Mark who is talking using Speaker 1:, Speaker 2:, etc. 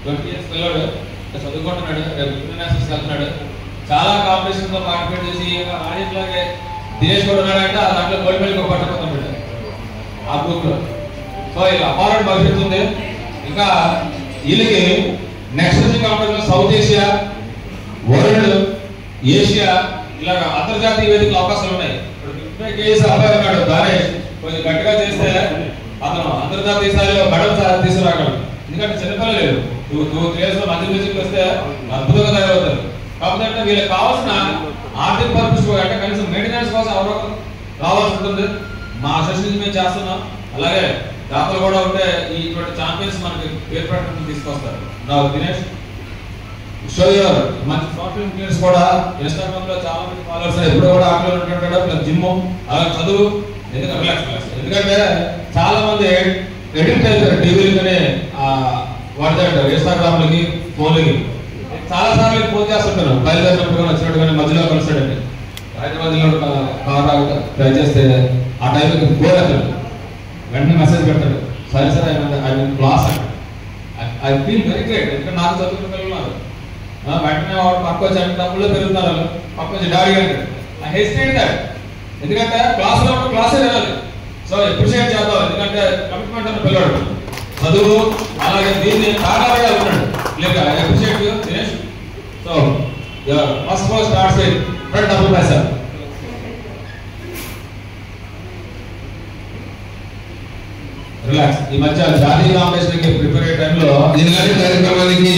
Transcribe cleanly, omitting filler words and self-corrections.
Speaker 1: 20 years పిల్లడు చదువుకుంటున్నాడు, రేపు ఇంటర్నేషనల్స్ వెళ్తున్నాడు. చాలా కాంపిటీషన్లో పార్టిసిపేట్ చేసి ఆడిట్లాగే దినేష్ కూడా ఉన్నాడంటే ఆ దాంట్లో గోల్డ్ మెడల్ పట్టుకుంటున్నాడు ఆ గ్రూప్లో. సో ఇలా అపారమైన భవిష్యత్తు ఉంది. ఇంకా వీళ్ళకి నెక్స్ట్ వచ్చే competition south Asia, world, Asia ఇలాగ అంతర్జాతీయ వేదికల అవకాశాలు ఉన్నాయి. ఇప్పుడు 55 కేజీస్ అబ్బాయి ఉన్నాడు దానేష్, కొంచెం గట్టిగా చేస్తే అతను అంతర్జాతీయ స్థాయిలో మెడల్ తీసుకురాగలడు. ఎందుకంటే చిన్నపిల్లలు లేరు, 2-3 years లో మంచి మ్యూజిక్ వస్తే అద్భుతంగా తయారవుతారు. కాకపోతే వీళ్ళకి కావాల్సిన ఆర్థిక పర్పస్ అంటే కనీసం మెయింటెనెన్స్ కోసం ఎవరో రావాల్సి ఉంటుంది. మా అసోసియేషన్ మేము చేస్తున్నాం. అలాగే దాతలు కూడా ఉంటే ఇటువంటి ఛాంపియన్స్ మనకి పేరు పెట్టడం తీసుకొస్తారు. నా దినేష్ షో యువర్ మంచి సాఫ్ట్వేర్ ఇంజనీర్స్ కూడా ఇన్స్టాగ్రామ్ లో చాలా మంది ఫాలోవర్స్ ఎప్పుడు కూడా ఆటలో ఉంటుంటాడు, ప్లస్ జిమ్, అలా చదువు. ఎందుకంటే చాలా మంది ఎడిక్ట్ అవుతారు టీవీలకనే వాడతాడు, ఇన్స్టాగ్రామ్లకి, ఫోన్లకి. చాలా సార్లు ఫోన్ చేస్తుంటాను బయలుదేరినప్పుడు వచ్చినట్టు, కానీ మధ్యలో కలిసాడండి హైదరాబాద్లో కార్ ట్రై చేస్తే ఆ టైంకి ఫోన్ అతను వెంటనే మెసేజ్ పెడతాడు, సరే సరే ఐ మీన్ క్లాస్ అంటాడు. I feel very great. ఎందుకంటే నాకు చదువుకున్న పిల్లలు ఉన్నారు, వెంటనే వాడు పక్క వచ్చి అన్ని తప్పుల్లో పెరుగుతున్నారు, పక్క వచ్చి డాడీ అంటాడు. I hesitate that. ఎందుకంటే క్లాస్లో ఉన్న క్లాసే వెళ్ళాలి. సో అప్రిషియేట్ చేద్దాం, ఎందుకంటే కమిట్మెంట్ అన్న పిల్లడు చదువు, అలాగే దీన్ని కారణంగా ఉన్నాడు. లేక appreciate Dinesh. So first of all starts with front double pressure. Relax. ఈ మధ్య జాతీయ కాంపిటీషన్ కి ప్రిపేర్ అయ్యే టైంలో
Speaker 2: దీని కార్యక్రమానికి